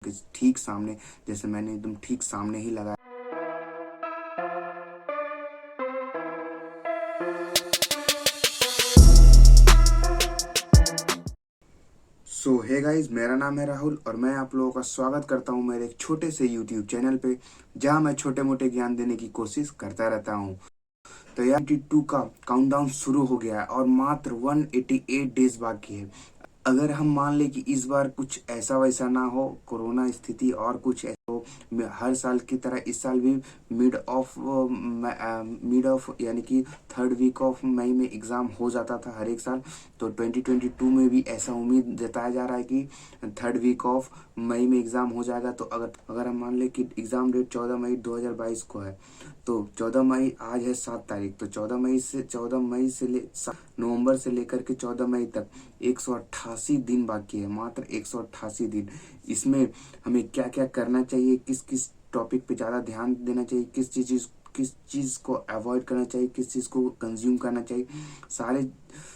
कि ठीक सामने, जैसे मैंने एकदम ठीक सामने ही लगाया। सो हे गाइस, मेरा नाम है राहुल और मैं आप लोगों का स्वागत करता हूं मेरे एक छोटे से यूट्यूब चैनल पे, जहां मैं छोटे मोटे ज्ञान देने की कोशिश करता रहता हूं। तो यार 22 का काउंटडाउन शुरू हो गया है और मात्र 188 डेज बाकी है। अगर हम मान ले कि इस बार कुछ ऐसा वैसा ना हो, कोरोना स्थिति और कुछ ऐसा हो, हर साल की तरह इस साल भी मिड ऑफ यानी कि थर्ड वीक ऑफ मई में एग्ज़ाम हो जाता था हर एक साल। तो 2022 में भी ऐसा उम्मीद जताया जा रहा है कि थर्ड वीक ऑफ मई में एग्ज़ाम हो जाएगा। तो अगर हम मान ले कि एग्ज़ाम डेट 14 मई 2022 को है, तो 14 मई आज है 7 तारीख, तो 14 मई से नवंबर से लेकर के 14 मई तक 188 दिन बाकी है, मात्र 188 दिन। इसमें हमें क्या क्या करना चाहिए, किस किस टॉपिक पे ज़्यादा ध्यान देना चाहिए, किस चीज़ को अवॉइड करना चाहिए, किस चीज़ को कंज्यूम करना चाहिए,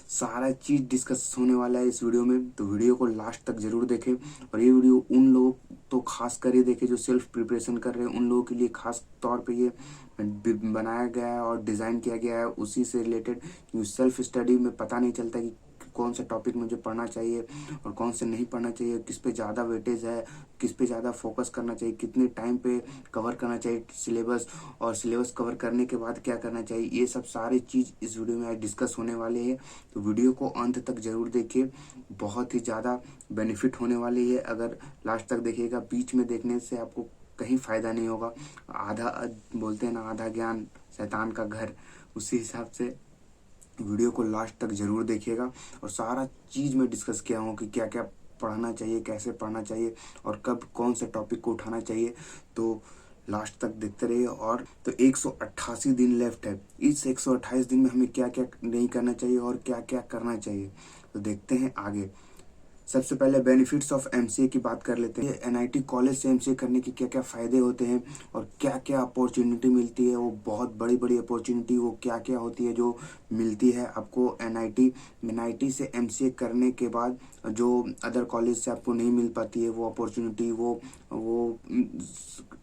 सारा चीज़ डिस्कस होने वाला है इस वीडियो में। तो वीडियो को लास्ट तक जरूर देखें। और ये वीडियो उन लोग तो खास कर ये देखें जो सेल्फ प्रिपरेशन कर रहे हैं, उन लोगों के लिए खास तौर पे ये बनाया गया है और डिज़ाइन किया गया है उसी से रिलेटेड। क्योंकि सेल्फ स्टडी में पता नहीं चलता कि कौन सा टॉपिक मुझे पढ़ना चाहिए और कौन से नहीं पढ़ना चाहिए, किस पे ज़्यादा वेटेज है, किस पे ज़्यादा फोकस करना चाहिए, कितने टाइम पे कवर करना चाहिए सिलेबस, और सिलेबस कवर करने के बाद क्या करना चाहिए। ये सब सारी चीज़ इस वीडियो में आज डिस्कस होने वाले हैं। तो वीडियो को अंत तक जरूर देखिए, बहुत ही ज़्यादा बेनिफिट होने वाली है अगर लास्ट तक देखिएगा। बीच में देखने से आपको कहीं फ़ायदा नहीं होगा। आधा बोलते हैं ना, आधा ज्ञान शैतान का घर, उसी हिसाब से वीडियो को लास्ट तक जरूर देखिएगा। और सारा चीज़ में डिस्कस किया हूँ कि क्या क्या पढ़ना चाहिए, कैसे पढ़ना चाहिए और कब कौन से टॉपिक को उठाना चाहिए। तो लास्ट तक देखते रहिए। और तो 188 दिन लेफ्ट है। इस 128 दिन में हमें क्या क्या नहीं करना चाहिए और क्या क्या करना चाहिए, तो देखते हैं आगे। सबसे पहले बेनिफिट्स ऑफ एमसीए की बात कर लेते हैं। एनआईटी कॉलेज से एमसीए करने के क्या क्या फ़ायदे होते हैं और क्या क्या अपॉर्चुनिटी मिलती है, वो बहुत बड़ी बड़ी अपॉर्चुनिटी वो क्या क्या होती है जो मिलती है आपको एनआईटी से एमसीए करने के बाद। जो अदर कॉलेज से आपको नहीं मिल पाती है वो अपॉर्चुनिटी, वो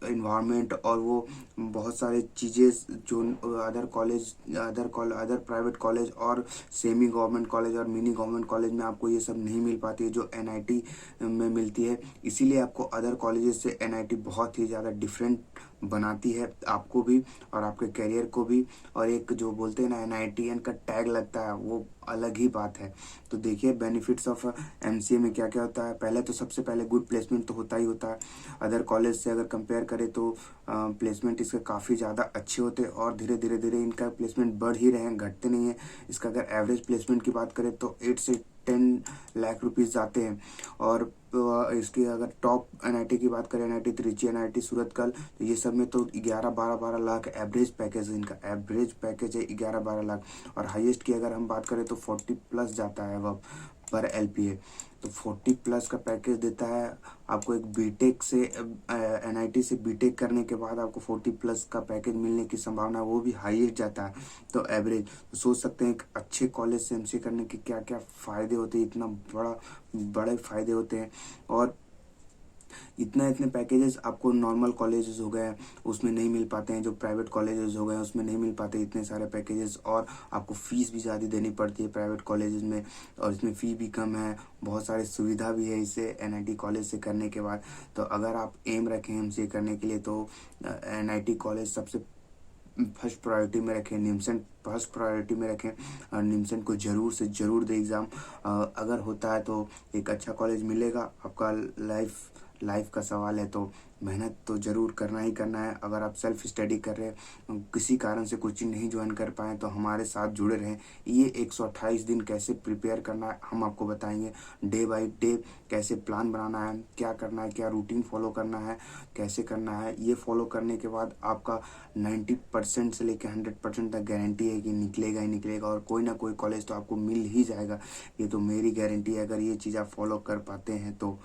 इन्वायरमेंट और वो बहुत सारे चीज़ें जो अदर प्राइवेट कॉलेज और सेमी गवर्नमेंट कॉलेज और मिनी गवर्नमेंट कॉलेज में आपको ये सब नहीं मिल पाती है, जो एनआईटी में मिलती है। इसीलिए आपको अदर कॉलेजेस से एनआईटी बहुत ही ज़्यादा डिफरेंट बनाती है, आपको भी और आपके करियर को भी। और एक जो बोलते हैं ना एनआईटीएन का टैग लगता है, वो अलग ही बात है। तो देखिए बेनिफिट्स ऑफ एमसीए में क्या क्या होता है। पहले तो सबसे पहले गुड प्लेसमेंट तो होता ही होता है। अदर कॉलेज से अगर कंपेयर करें तो प्लेसमेंट इसके काफ़ी ज़्यादा अच्छे होते हैं और धीरे धीरे धीरे इनका प्लेसमेंट बढ़ ही रहे हैं, घटते नहीं है। इसका अगर एवरेज प्लेसमेंट की बात करें तो 8 से 10 लाख रुपीज़ जाते हैं। और इसकी अगर टॉप एनआईटी की बात करें, एनआईटी त्रिची, एनआईटी सूरतकल, तो ये सब में तो 11-12 लाख एवरेज पैकेज है। इनका एवरेज पैकेज है 11-12 लाख। और हाईएस्ट की अगर हम बात करें तो 40 प्लस जाता है अब पर एलपीए। तो 40 प्लस का पैकेज देता है आपको। एक बीटेक से एनआईटी से बीटेक करने के बाद आपको 40 प्लस का पैकेज मिलने की संभावना, वो भी हाईएस्ट जाता है। तो एवरेज तो सोच सकते हैं कि अच्छे कॉलेज से एमसीए करने के क्या क्या फ़ायदे होते हैं, इतना बड़े फ़ायदे होते हैं। और इतने पैकेजेस आपको नॉर्मल कॉलेजेस हो गए उसमें नहीं मिल पाते हैं, जो प्राइवेट कॉलेजेस हो गए उसमें नहीं मिल पाते इतने सारे पैकेजेस। और आपको फ़ीस भी ज़्यादा देनी पड़ती है प्राइवेट कॉलेजेस में, और इसमें फ़ी भी कम है, बहुत सारी सुविधा भी है इसे एनआईटी कॉलेज से करने के बाद। तो अगर आप एम रखें एमसीए करने के लिए तो एनआईटी कॉलेज सबसे फर्स्ट प्रायोरिटी में रखें, निम्सन फर्स्ट प्रायोरिटी में रखें। और निम्सन को ज़रूर से ज़रूर दे एग्ज़ाम। अगर होता है तो एक अच्छा कॉलेज मिलेगा। आपका लाइफ का सवाल है, तो मेहनत तो ज़रूर करना ही करना है। अगर आप सेल्फ स्टडी कर रहे हैं, किसी कारण से कोचिंग नहीं ज्वाइन कर पाए, तो हमारे साथ जुड़े रहें। ये 128 दिन कैसे प्रिपेयर करना है हम आपको बताएंगे, डे बाय डे कैसे प्लान बनाना है, क्या करना है, क्या रूटीन फॉलो करना है, कैसे करना है। ये फॉलो करने के बाद आपका 90% से लेकर 100% तक गारंटी है कि निकलेगा ही निकलेगा, और कोई ना कोई कॉलेज तो आपको मिल ही जाएगा। ये तो मेरी गारंटी है अगर ये चीज़ आप फॉलो कर पाते हैं तो।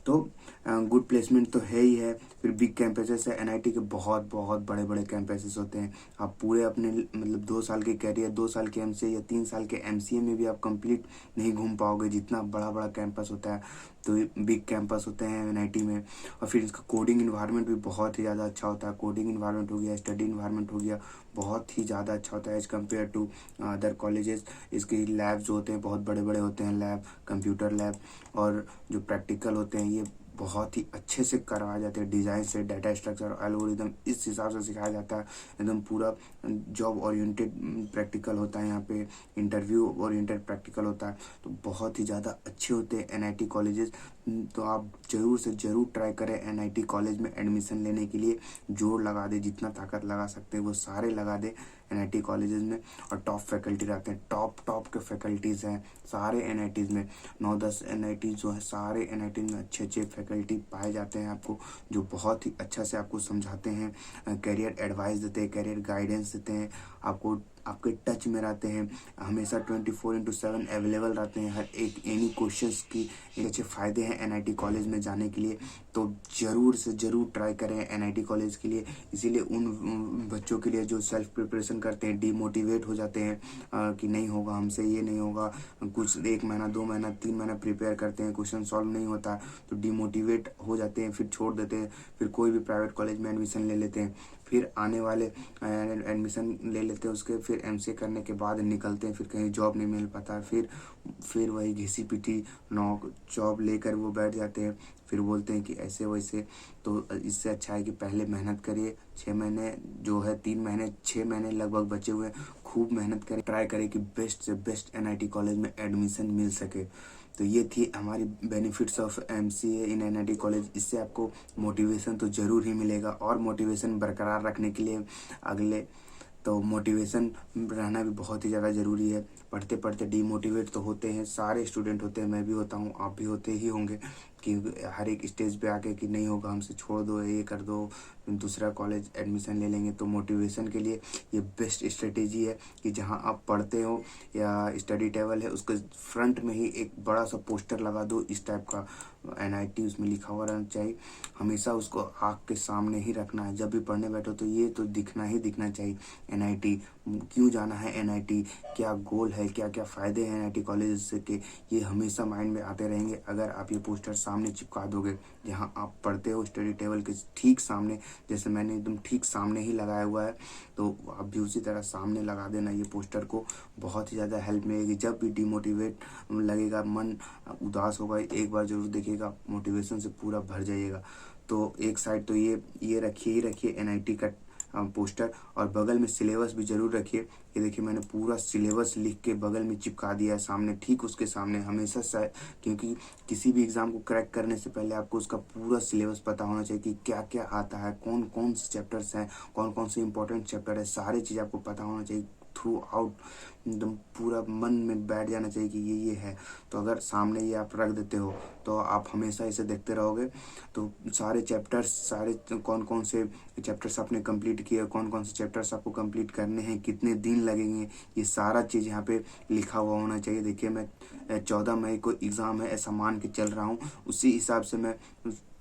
तो गुड प्लेसमेंट तो है ही है। फिर बिग कैंपसेस है, एनआईटी के बहुत बहुत बड़े बड़े कैंपसेस होते हैं। आप पूरे अपने मतलब 2 साल के कैरियर, 2 साल के एमसीए या 3 साल के एमसीए में भी आप कंप्लीट नहीं घूम पाओगे, जितना बड़ा बड़ा कैंपस होता है। तो बिग कैंपस होते हैं एनआईटी में। और फिर इसका कोडिंग इन्वायरमेंट भी बहुत ही ज़्यादा अच्छा होता है। कोडिंग इन्वायरमेंट हो गया, स्टडी इन्वायरमेंट हो गया, बहुत ही ज़्यादा अच्छा होता है as compare to other colleges. इसके लैब जो होते हैं बहुत बड़े बड़े होते हैं, लैब, कंप्यूटर लैब, और जो प्रैक्टिकल होते हैं ये बहुत ही अच्छे से करवाए जाते हैं। डिज़ाइन से डाटा स्ट्रक्चर, एल्गोरिदम इस हिसाब से सिखाया जाता है। एकदम पूरा जॉब ओरिएंटेड प्रैक्टिकल होता है यहाँ पे, इंटरव्यू ओरिएंटेड प्रैक्टिकल होता है। तो बहुत ही ज़्यादा अच्छे होते हैं एनआईटी कॉलेजेस। तो आप ज़रूर से ज़रूर ट्राई करें एनआईटी कॉलेज में एडमिशन लेने के लिए। जोर लगा दे, जितना ताकत लगा सकते हैं वो सारे लगा दे एनआईटी कॉलेजेस में। और टॉप फैकल्टी रहते हैं, टॉप के फैकल्टीज़ हैं सारे एनआईटीज़ में। 9-10 एनआईटी जो है, सारे एनआईटी में अच्छे अच्छे फैकल्टी पाए जाते हैं आपको, जो बहुत ही अच्छा से आपको समझाते हैं, करियर एडवाइस देते हैं, करियर गाइडेंस देते हैं आपको, आपके टच में रहते हैं, हमेशा 24/7 अवेलेबल रहते हैं। हर एक एनी क्वेश्चंस की अच्छे फ़ायदे हैं एनआईटी कॉलेज में जाने के लिए। तो ज़रूर से ज़रूर ट्राई करें एनआईटी कॉलेज के लिए। इसीलिए उन बच्चों के लिए जो सेल्फ प्रिपरेशन करते हैं, डीमोटिवेट हो जाते हैं कि नहीं होगा हमसे, ये नहीं होगा, कुछ 1 महीना 2 महीना 3 महीना प्रिपेयर करते हैं, क्वेश्चन सॉल्व नहीं होता, तो डीमोटिवेट हो जाते हैं, फिर छोड़ देते हैं, फिर कोई भी प्राइवेट कॉलेज में एडमिशन ले लेते हैं, फिर आने वाले एडमिशन ले लेते हैं, उसके फिर एमसीए करने के बाद निकलते हैं, फिर कहीं जॉब नहीं मिल पाता, फिर वही घिसी पिटी जॉब लेकर वो बैठ जाते हैं, फिर बोलते हैं कि ऐसे वैसे। तो इससे अच्छा है कि पहले मेहनत करिए। 6 महीने जो है, 3 महीने 6 महीने लगभग बचे हुए हैं, खूब मेहनत करें, ट्राई करें कि बेस्ट से बेस्ट एनआईटी कॉलेज में एडमिशन मिल सके। तो ये थी हमारी benefits of MCA in NIT college. इससे आपको मोटिवेशन तो ज़रूर ही मिलेगा, और मोटिवेशन बरकरार रखने के लिए अगले तो मोटिवेशन रहना भी बहुत ही ज़्यादा ज़रूरी है। पढ़ते पढ़ते डीमोटिवेट तो होते हैं, सारे स्टूडेंट होते हैं, मैं भी होता हूँ, आप भी होते ही होंगे, कि हर एक स्टेज पे आके कि नहीं होगा हमसे, छोड़ दो, ये कर दो, दूसरा कॉलेज एडमिशन ले लेंगे। तो मोटिवेशन के लिए ये बेस्ट स्ट्रेटेजी है कि जहाँ आप पढ़ते हो या स्टडी टेबल है, उसके फ्रंट में ही एक बड़ा सा पोस्टर लगा दो इस टाइप का, एनआईटी उसमें लिखा हुआ रहना चाहिए। हमेशा उसको आँख के सामने ही रखना है, जब भी पढ़ने बैठो तो ये तो दिखना ही दिखना चाहिए। एनआईटी क्यों जाना है, एनआईटी क्या गोल है, क्या क्या फ़ायदे हैं एनआईटी कॉलेज से, के ये हमेशा माइंड में आते रहेंगे अगर आप ये पोस्टर सामने चिपका दोगे। जहाँ आप पढ़ते हो स्टडी टेबल के ठीक सामने, जैसे मैंने एकदम ठीक सामने ही लगाया हुआ है, तो आप भी उसी तरह सामने लगा देना ये पोस्टर को। बहुत ही ज़्यादा हेल्प मिलेगी। जब भी डिमोटिवेट लगेगा, मन उदास होगा, एक बार जरूर देखिएगा, मोटिवेशन से पूरा भर जाइएगा। तो एक साइड तो ये रखिए ही रखिए एनआईटी का पोस्टर, और बगल में सिलेबस भी जरूर रखिए। ये देखिए मैंने पूरा सिलेबस लिख के बगल में चिपका दिया है सामने, ठीक उसके सामने हमेशा क्योंकि किसी भी एग्ज़ाम को क्रैक करने से पहले आपको उसका पूरा सिलेबस पता होना चाहिए कि क्या क्या आता है, कौन कौन से चैप्टर्स हैं, कौन कौन से इंपॉर्टेंट चैप्टर है, सारी चीज़ आपको पता होना चाहिए। थ्रू आउट एकदम पूरा मन में बैठ जाना चाहिए कि ये है। तो अगर सामने ये आप रख देते हो तो आप हमेशा इसे देखते रहोगे। तो सारे चैप्टर्स, सारे कौन कौन से चैप्टर्स आपने कंप्लीट किए, कौन कौन से चैप्टर्स आपको कंप्लीट करने हैं, कितने दिन लगेंगे, ये सारा चीज़ यहाँ पे लिखा हुआ होना चाहिए। देखिए मैं 14 मई को एग्ज़ाम है ऐसा मान के चल रहा हूँ, उसी हिसाब से मैं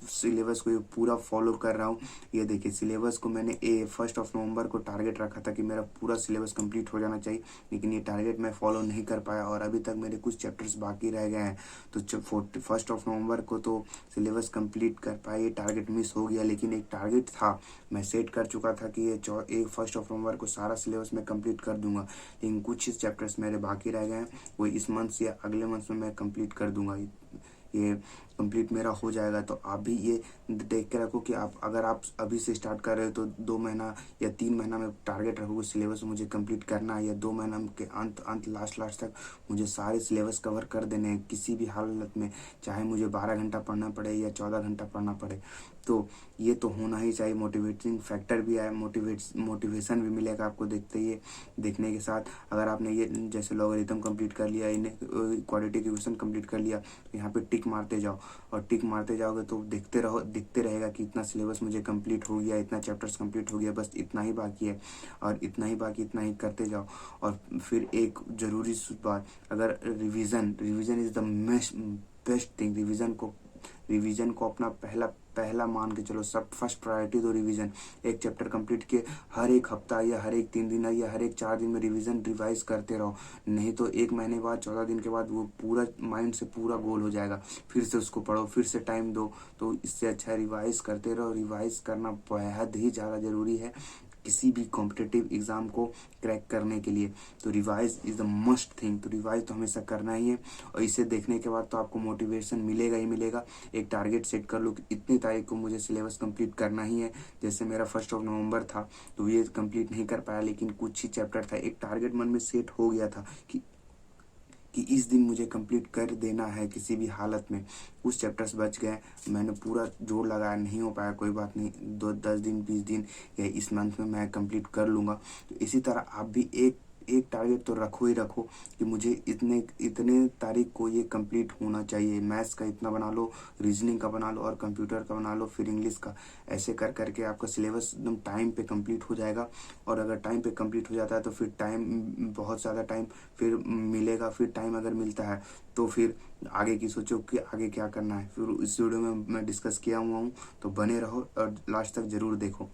सिलेबस को ये पूरा फॉलो कर रहा हूँ। ये देखिए सिलेबस को मैंने 1 नवंबर को टारगेट रखा था कि मेरा पूरा सिलेबस कंप्लीट हो जाना चाहिए, लेकिन ये टारगेट मैं फॉलो नहीं कर पाया और अभी तक मेरे कुछ चैप्टर्स बाकी रह गए हैं। तो 1 नवंबर को तो सिलेबस कंप्लीट कर पाए, ये टारगेट मिस हो गया। लेकिन एक टारगेट था, मैं सेट कर चुका था कि ये 1 नवंबर को सारा सिलेबस मैं कंप्लीट कर दूंगा, लेकिन कुछ चैप्टर्स मेरे बाकी रह गए हैं, वो इस मंथ या अगले मंथ में मैं कंप्लीट कर दूंगा। ये कंप्लीट मेरा हो जाएगा। तो आप भी ये देख के रखो कि अगर आप अभी से स्टार्ट कर रहे हो तो 2 महीना या 3 महीना में टारगेट रखोगे सिलेबस मुझे कंप्लीट करना है, या 2 महीना के अंत लास्ट तक मुझे सारे सिलेबस कवर कर देने हैं किसी भी हालत में, चाहे मुझे 12 घंटा पढ़ना पड़े या 14 घंटा पढ़ना पड़े। तो ये तो होना ही चाहिए। मोटिवेटिंग फैक्टर भी है, मोटिवेशन भी मिलेगा आपको देखने के साथ। अगर आपने ये जैसे लॉगरिथम कंप्लीट कर लिया, क्वाड्रेटिक इक्वेशन कंप्लीट कर लिया, तो यहाँ पे टिक मारते जाओ, और टिक मारते जाओगे तो दिखते रहेगा कि इतना सिलेबस मुझे कंप्लीट हो गया, इतना चैप्टर्स कंप्लीट हो गया, बस इतना ही बाकी है, और इतना ही बाकी, इतना ही करते जाओ। और फिर एक ज़रूरी बात, अगर revision is the best thing, revision को रिवीजन को अपना पहला पहला मान के चलो, सब फर्स्ट प्रायोरिटी दो रिवीजन। एक चैप्टर कंप्लीट किए, हर एक हफ्ता या हर एक 3 दिन या हर एक 4 दिन में रिवीजन रिवाइज करते रहो। नहीं तो 1 महीने बाद 14 दिन के बाद वो पूरा माइंड से पूरा गोल हो जाएगा, फिर से उसको पढ़ो, फिर से टाइम दो। तो इससे अच्छा रिवाइज करते रहो। रिवाइज करना बेहद ही ज़्यादा ज़रूरी है किसी भी कॉम्पिटिटिव एग्ज़ाम को क्रैक करने के लिए। तो revise is the must thing. तो रिवाइज तो हमेशा करना ही है, और इसे देखने के बाद तो आपको मोटिवेशन मिलेगा ही मिलेगा। एक टारगेट सेट कर लो कि इतनी तारीख को मुझे सिलेबस कंप्लीट करना ही है। जैसे मेरा 1 नवंबर था, तो ये कंप्लीट नहीं कर पाया, लेकिन कुछ ही चैप्टर था, एक टारगेट मन में सेट हो गया था कि इस दिन मुझे कंप्लीट कर देना है किसी भी हालत में। कुछ चैप्टर्स बच गए, मैंने पूरा जोर लगाया, नहीं हो पाया, कोई बात नहीं, 10 दिन 20 दिन या इस मंथ में मैं कंप्लीट कर लूँगा। तो इसी तरह आप भी एक टारगेट तो रखो ही रखो कि मुझे इतने तारीख को ये कंप्लीट होना चाहिए। मैथ्स का इतना बना लो, रीजनिंग का बना लो, और कंप्यूटर का बना लो, फिर इंग्लिश का। ऐसे कर करके आपका सिलेबस एकदम टाइम पे कंप्लीट हो जाएगा। और अगर टाइम पे कंप्लीट हो जाता है तो फिर बहुत ज़्यादा टाइम फिर मिलेगा। फिर टाइम अगर मिलता है तो फिर आगे की सोचो कि आगे क्या करना है। फिर इस वीडियो में मैं डिस्कस किया हुआ हूँ, तो बने रहो और लास्ट तक ज़रूर देखो।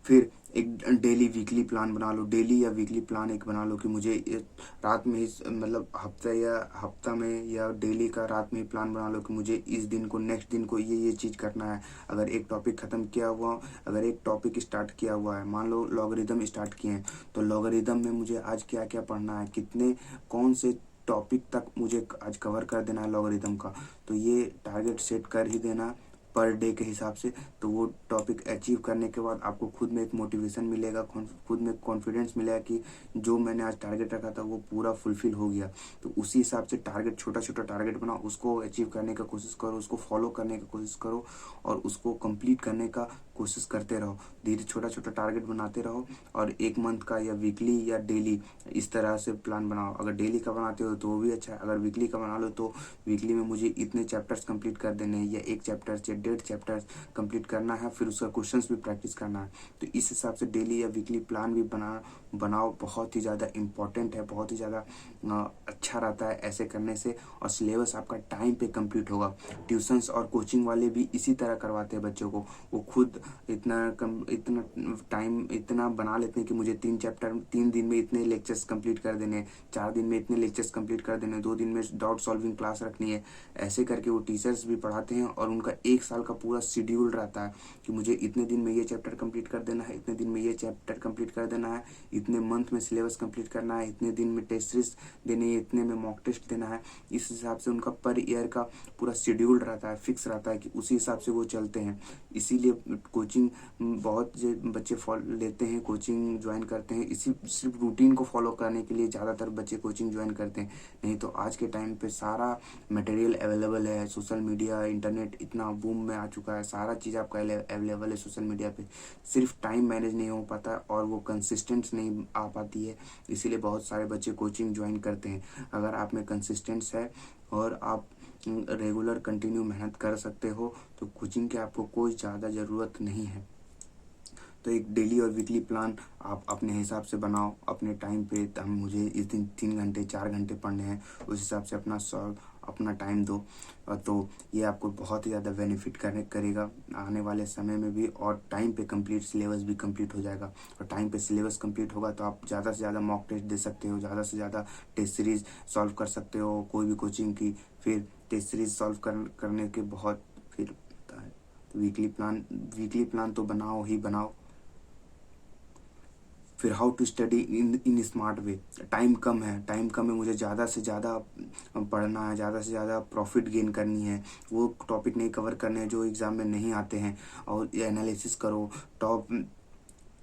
फिर एक डेली वीकली प्लान बना लो। डेली या वीकली प्लान एक बना लो कि मुझे रात में ही, मतलब हफ्ता में या डेली का रात में ही प्लान बना लो कि मुझे इस दिन को, नेक्स्ट दिन को ये चीज़ करना है। अगर एक टॉपिक ख़त्म किया हुआ, अगर एक टॉपिक स्टार्ट किया हुआ है, मान लो लॉगरिदम स्टार्ट किए हैं, तो लॉगरिदम में मुझे आज क्या क्या पढ़ना है, कौन से टॉपिक तक मुझे आज कवर कर देना है लॉगरिदम का। तो ये टारगेट सेट कर ही देना पर डे के हिसाब से। तो वो टॉपिक अचीव करने के बाद आपको खुद में एक मोटिवेशन मिलेगा, खुद में कॉन्फिडेंस मिलेगा कि जो मैंने आज टारगेट रखा था वो पूरा फुलफिल हो गया। तो उसी हिसाब से टारगेट, छोटा छोटा टारगेट बनाओ, उसको अचीव करने का कोशिश करो, उसको फॉलो करने का कोशिश करो, और उसको कंप्लीट करने का कोशिश करते रहो। धीरे छोटा छोटा टारगेट बनाते रहो, और 1 मंथ का या वीकली या डेली इस तरह से प्लान बनाओ। अगर डेली का बनाते हो तो वो भी अच्छा है। अगर वीकली का बना लो तो वीकली में मुझे इतने चैप्टर्स कंप्लीट कर देने हैं, या 1 चैप्टर या 1.5 चैप्टर कंप्लीट करना है, फिर उसका क्वेश्चंस भी प्रैक्टिस करना है। तो इस हिसाब से डेली या वीकली प्लान भी बनाओ। बहुत ही ज़्यादा इम्पॉर्टेंट है, बहुत ही ज़्यादा अच्छा रहता है ऐसे करने से, और सिलेबस आपका टाइम पे कंप्लीट होगा। ट्यूशन्स और कोचिंग वाले भी इसी तरह करवाते हैं बच्चों को। वो खुद इतना टाइम इतना बना लेते हैं कि मुझे 3 चैप्टर 3 दिन में इतने लेक्चर्स कंप्लीट कर देने, 4 दिन में इतने लेक्चर्स कंप्लीट कर देने, 2 दिन में डाउट सॉल्विंग क्लास रखनी है। ऐसे करके वो टीचर्स भी पढ़ाते हैं, और उनका 1 साल का पूरा शेड्यूल रहता है कि मुझे इतने दिन में ये चैप्टर कंप्लीट कर देना है, इतने दिन में ये चैप्टर कंप्लीट कर देना है, इतने मंथ में सिलेबस कंप्लीट करना है, इतने दिन में टेस्ट सीरीज देनी है, इतने में मॉक टेस्ट देना है। इस हिसाब से उनका पर ईयर का पूरा शेड्यूल रहता है, फिक्स रहता है कि उसी हिसाब से वो चलते हैं। इसीलिए कोचिंग बहुत बच्चे लेते हैं, कोचिंग ज्वाइन करते हैं, इसी सिर्फ रूटीन को फॉलो करने के लिए ज़्यादातर बच्चे कोचिंग ज्वाइन करते हैं। नहीं तो आज के टाइम पे सारा मटेरियल अवेलेबल है, सोशल मीडिया, इंटरनेट इतना बूम में आ चुका है, सारा चीज़ आपका अवेलेबल है सोशल मीडिया पे। सिर्फ टाइम मैनेज नहीं हो पाता, और वो कंसिस्टेंस नहीं आ पाती है, इसीलिए बहुत सारे बच्चे कोचिंग ज्वाइन करते हैं। अगर आप में कंसिस्टेंस है और आप रेगुलर कंटिन्यू मेहनत कर सकते हो, तो कोचिंग की आपको कोई ज़्यादा ज़रूरत नहीं है। तो एक डेली और वीकली प्लान आप अपने हिसाब से बनाओ, अपने टाइम पे। मुझे इस दिन 3 घंटे 4 घंटे पढ़ने हैं, उस हिसाब से अपना टाइम दो। तो ये आपको बहुत ही ज़्यादा बेनिफिट करेगा आने वाले समय में भी, और टाइम पे कंप्लीट सिलेबस भी कंप्लीट हो जाएगा। और टाइम पे सिलेबस कंप्लीट होगा तो आप ज़्यादा से ज़्यादा मॉक टेस्ट दे सकते हो, ज़्यादा से ज़्यादा टेस्ट सीरीज सॉल्व कर सकते हो कोई भी कोचिंग की। फिर टेस्ट सीरीज सॉल्व करने के बहुत फिर होता है। तो वीकली प्लान तो बनाओ ही बनाओ। फिर how to study in smart way. Time कम है, मुझे ज़्यादा से ज़्यादा पढ़ना है, ज़्यादा से ज़्यादा प्रॉफिट गेन करनी है, वो टॉपिक नहीं कवर करने हैं जो एग्ज़ाम में नहीं आते हैं। और ये एनालिसिस करो, टॉप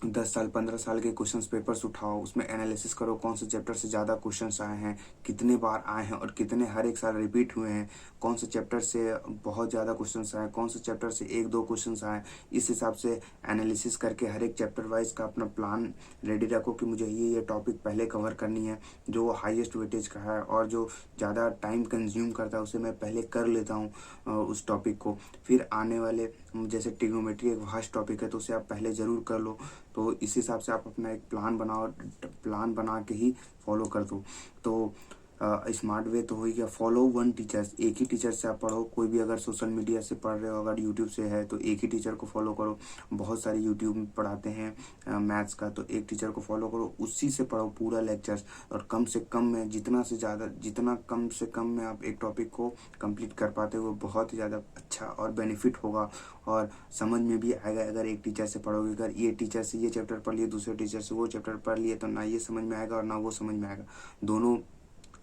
10 साल 15 साल के क्वेश्चन पेपर्स उठाओ, उसमें एनालिसिस करो कौन से चैप्टर से ज़्यादा क्वेश्चंस आए हैं, कितने बार आए हैं, और कितने हर एक साल रिपीट हुए हैं, कौन से चैप्टर से बहुत ज़्यादा क्वेश्चंस आए, कौन से चैप्टर से 1-2 क्वेश्चंस आए। इस हिसाब से एनालिसिस करके हर एक चैप्टर वाइज का अपना प्लान रेडी रखो कि मुझे ये टॉपिक पहले कवर करनी है, जो हाईएस्ट वेटेज का है और जो ज़्यादा टाइम कंज्यूम करता है उसे मैं पहले कर लेता हूँ उस टॉपिक को। फिर आने वाले, जैसे ट्रिग्नोमेट्री एक वास्ट टॉपिक है तो उसे आप पहले ज़रूर कर लो। तो इस हिसाब से आप अपना एक प्लान बना के ही फॉलो कर दो। तो स्मार्ट वे तो हो ही गया, फॉलो वन टीचर्स, एक ही टीचर से आप पढ़ो। कोई भी अगर सोशल मीडिया से पढ़ रहे हो, अगर यूट्यूब से है तो एक ही टीचर को फॉलो करो। बहुत सारे यूट्यूब में पढ़ाते हैं मैथ्स का, तो एक टीचर को फॉलो करो, उसी से पढ़ो पूरा लेक्चर्स। और कम से कम में जितना से ज़्यादा, जितना कम से कम में आप एक टॉपिक को कंप्लीट कर पाते हो वो बहुत ही ज़्यादा अच्छा और बेनिफिट होगा और समझ में भी आएगा। अगर एक टीचर से पढ़ोगे, अगर ये टीचर से ये चैप्टर पढ़ लिए, दूसरे टीचर से वो चैप्टर पढ़ लिए, तो ना ये समझ में आएगा और ना वो समझ में आएगा, दोनों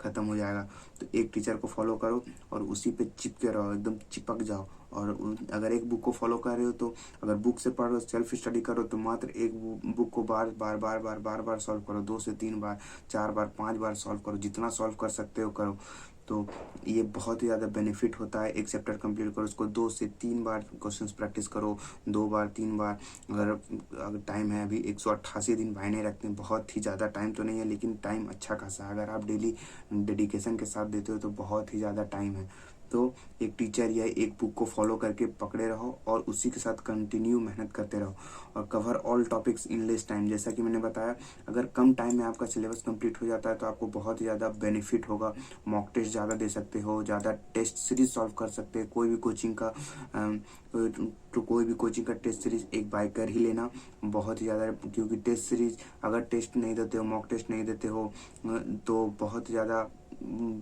खत्म हो जाएगा। तो एक टीचर को फॉलो करो और उसी पे चिपके रहो, एकदम चिपक जाओ। और अगर एक बुक को फॉलो कर रहे हो तो अगर बुक से पढ़ रहे हो, सेल्फ स्टडी करो, तो मात्र एक बुक को बार बार सॉल्व करो, 2 से 3 बार, 4 बार, 5 बार सॉल्व करो, जितना सॉल्व कर सकते हो करो। तो ये बहुत ही ज़्यादा बेनिफिट होता है। एक चैप्टर कंप्लीट करो, उसको 2 से 3 बार क्वेश्चंस प्रैक्टिस करो, 2 बार 3 बार। अगर टाइम है, अभी 188 दिन महीने रखते हैं, बहुत ही ज़्यादा टाइम तो नहीं है, लेकिन टाइम अच्छा खासा है। अगर आप डेली डेडिकेशन के साथ देते हो तो बहुत ही ज़्यादा टाइम है। तो एक टीचर या एक बुक को फॉलो करके पकड़े रहो और उसी के साथ कंटिन्यू मेहनत करते रहो और cover all topics in less time. जैसा कि मैंने बताया, अगर कम टाइम में आपका सिलेबस कंप्लीट हो जाता है तो आपको बहुत ही ज़्यादा बेनिफिट होगा। मॉक टेस्ट ज़्यादा दे सकते हो, ज़्यादा टेस्ट सीरीज सॉल्व कर सकते हैं। कोई भी कोचिंग का टेस्ट सीरीज एक बाय कर ही लेना, बहुत ही ज़्यादा, क्योंकि टेस्ट सीरीज अगर टेस्ट नहीं देते हो, मॉक टेस्ट नहीं देते हो, तो बहुत ज़्यादा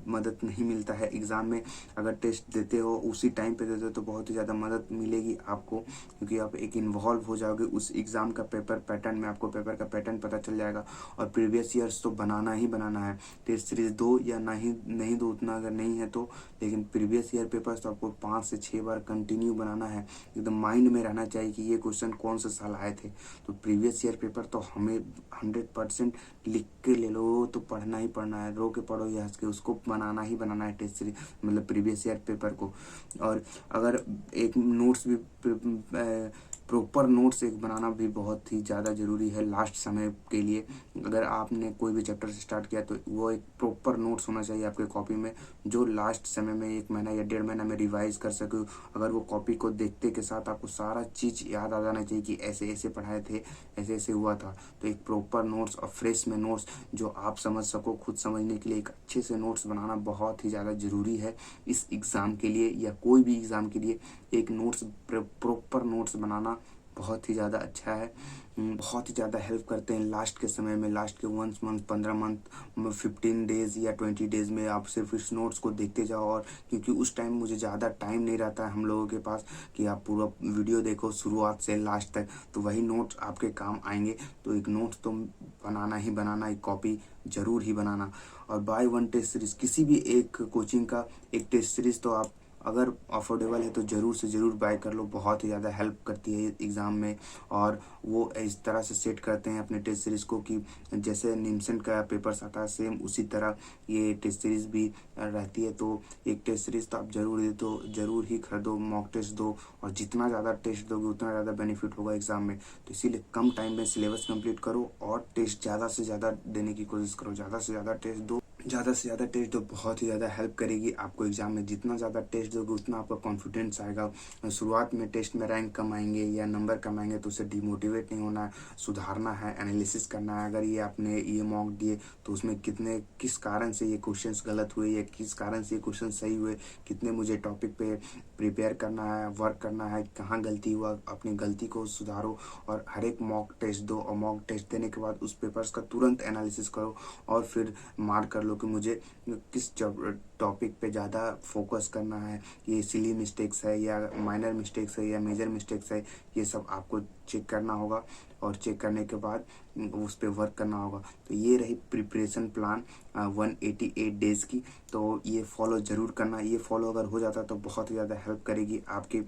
मदद नहीं मिलता है एग्ज़ाम में। अगर टेस्ट देते हो, उसी टाइम पे देते हो, तो बहुत ही ज़्यादा मदद मिलेगी आपको, क्योंकि आप एक इन्वॉल्व हो जाओगे उस एग्ज़ाम का पेपर पैटर्न में, आपको पेपर का पैटर्न पता चल जाएगा। और प्रीवियस ईयर्स तो बनाना ही बनाना है। टेस्ट सीरीज दो या नहीं दो, उतना अगर नहीं है तो, लेकिन प्रीवियस ईयर पेपर्स तो आपको 5 से 6 बार कंटिन्यू बनाना है। एकदम माइंड में रहना चाहिए कि ये क्वेश्चन कौन से साल आए थे। तो प्रीवियस ईयर पेपर तो हमें 100% लिख के ले लो, तो पढ़ना ही पढ़ना है, रो के पढ़ो या हंस के, उसको बनाना ही बनाना है टेस्ट सीरीज, मतलब प्रीवियस ईयर पेपर को। और अगर एक नोट्स भी, प्रॉपर नोट्स एक बनाना भी बहुत ही ज़्यादा ज़रूरी है लास्ट समय के लिए। अगर आपने कोई भी चैप्टर से स्टार्ट किया तो वो एक प्रॉपर नोट्स होना चाहिए आपके कॉपी में, जो लास्ट समय में 1 महीना या 1.5 महीना में रिवाइज कर सके। अगर वो कॉपी को देखते के साथ आपको सारा चीज़ याद आ जाना चाहिए कि ऐसे ऐसे पढ़ाए थे, ऐसे ऐसे हुआ था। तो एक प्रॉपर नोट्स और फ्रेश में नोट्स जो आप समझ सको, खुद समझने के लिए एक अच्छे से नोट्स बनाना बहुत ही ज़्यादा ज़रूरी है इस एग्ज़ाम के लिए, या कोई भी एग्ज़ाम के लिए। एक नोट्स, प्रॉपर नोट्स बनाना बहुत ही ज़्यादा अच्छा है, बहुत ही ज़्यादा हेल्प करते हैं लास्ट के समय में। लास्ट के 1 मंथ, 15 मंथ, 15 डेज़ या 20 डेज़ में आप सिर्फ इस नोट्स को देखते जाओ। और क्योंकि उस टाइम मुझे ज़्यादा टाइम नहीं रहता है हम लोगों के पास कि आप पूरा वीडियो देखो शुरुआत से लास्ट तक, तो वही नोट्स आपके काम आएंगे। तो एक नोट्स तो बनाना ही बनाना, एक कॉपी ज़रूर ही बनाना। और बाय वन टेस्ट सीरीज़, किसी भी एक कोचिंग का एक टेस्ट सीरीज़ तो आप अगर अफोर्डेबल है तो ज़रूर से ज़रूर बाय कर लो, बहुत ही ज़्यादा हेल्प करती है एग्ज़ाम में। और वो इस तरह से सेट करते हैं अपने टेस्ट सीरीज़ को कि जैसे निम्सन का पेपर्स आता है सेम उसी तरह ये टेस्ट सीरीज़ भी रहती है। तो एक टेस्ट सीरीज़ तो आप ज़रूर ही खरीदो, मॉक टेस्ट दो, और जितना ज़्यादा टेस्ट दोगे उतना ज़्यादा बेनिफिट होगा एग्ज़ाम में। तो इसीलिए कम टाइम में सिलेबस कंप्लीट करो और टेस्ट ज़्यादा से ज़्यादा देने की कोशिश करो, ज़्यादा से ज़्यादा टेस्ट दो, ज़्यादा से ज़्यादा टेस्ट दो, बहुत ही ज़्यादा हेल्प करेगी आपको एग्ज़ाम में। जितना ज़्यादा टेस्ट दोगे उतना आपका कॉन्फिडेंस आएगा। शुरुआत में टेस्ट में रैंक कम आएंगे या नंबर कम आएंगे तो उसे डिमोटिवेट नहीं होना है, सुधारना है, एनालिसिस करना है। अगर ये आपने ये मॉक दिए तो उसमें किस कारण से ये क्वेश्चंस गलत हुए या किस कारण से ये क्वेश्चन सही हुए, कितने मुझे टॉपिक पे प्रिपेयर करना है, वर्क करना है, कहाँ गलती हुआ, अपनी गलती को सुधारो। और हर एक मॉक टेस्ट दो, और मॉक टेस्ट देने के बाद उस पेपर्स का तुरंत एनालिसिस करो और फिर मार्क कर लो कि मुझे किस टॉपिक पे ज़्यादा फोकस करना है, ये सिली मिस्टेक्स है या माइनर मिस्टेक्स है या मेजर मिस्टेक्स है, ये सब आपको चेक करना होगा। और चेक करने के बाद उस पर वर्क करना होगा। तो ये रही प्रिपरेशन प्लान 188 डेज़ की। तो ये फॉलो ज़रूर करना, ये फॉलो अगर हो जाता तो बहुत ही ज़्यादा हेल्प करेगी आपके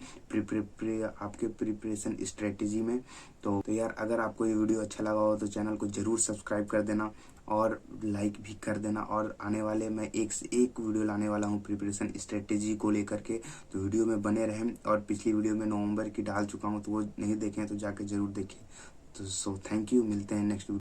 प्रिपरेशन स्ट्रेटजी में। तो यार, अगर आपको ये वीडियो अच्छा लगा हो तो चैनल को ज़रूर सब्सक्राइब कर देना और लाइक भी कर देना। और आने वाले मैं एक से एक वीडियो लाने वाला हूँ प्रिपरेशन स्ट्रेटजी को लेकर के, तो वीडियो में बने रहें। और पिछली वीडियो में नवंबर की डाल चुका हूँ, तो वो नहीं देखें तो जाके ज़रूर देखें। तो थैंक यू, मिलते हैं नेक्स्ट वीडियो।